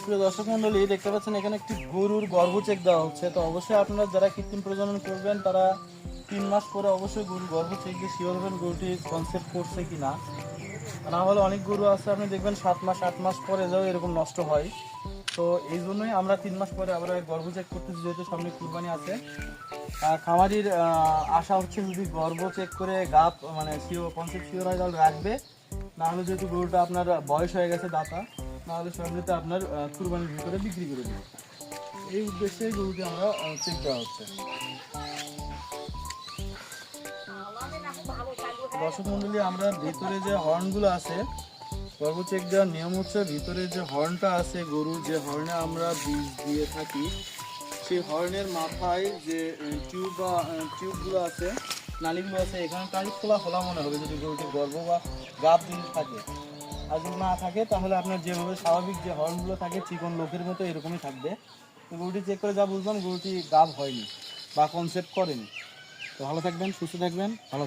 প্রিয় দর্শক মন্ডলী, দেখতে পাচ্ছেন এখানে একটি গরুর গর্ভ চেক দেওয়া হচ্ছে। তো অবশ্যই আপনারা যারা কৃত্রিম প্রজনন করবেন তারা 3 মাস পরে অবশ্যই গরুর গর্ভ চেক দিয়ে শিওর হবেন গরুটি কনসেপ্ট করছে কিনা। না হলে অনেক গরু আছে আপনি দেখবেন 7 মাস 8 মাস পরে যাও এরকম নষ্ট হয়। তো এই জন্যই আমরা 3 মাস পরে আবার গর্ভ চেক করতেছি, যেহেতু সামনে কুরবানি আছে। খামারির আশা হচ্ছে যদি গর্ভ চেক করে গাপ মানে শিওর কনসেপ্ট শিওর হয় তাহলে রাখবে, না হলে যেহেতু গরুটা আপনার বয়স হয়ে গেছে দাতা, না হলে ফ্যামিলিতে আপনার কুরবানির ভিতরে বিক্রি করে দেবে। এই উদ্দেশ্যে গরুটি আমরা চেক দেওয়া হচ্ছে। দর্শক মন্ডলী, আমরা ভিতরে যে হর্নগুলো আছে গর্ভ চেক দেওয়ার নিয়ম হচ্ছে ভিতরে যে হর্নটা আছে গরুর, যে হর্নে আমরা বীজ দিয়ে থাকি, সেই হর্নের মাথায় যে টিউবগুলো আছে, নালীগুলো আছে, এখানে টাইট খোলা খোলা মনে হবে যদি গরুটির গর্ভ বা গাব জিনিস থাকে। আর যদি না থাকে তাহলে আপনার যেভাবে স্বাভাবিক যে হর্নগুলো থাকে চিকন লোকের মতো এরকমই থাকবে। তো গরুটি চেক করে যা বুঝলাম গরুটি গাব হয়নি বা কনসেপ্ট করেনি। তো ভালো থাকবেন, সুস্থ থাকবেন, ভালো।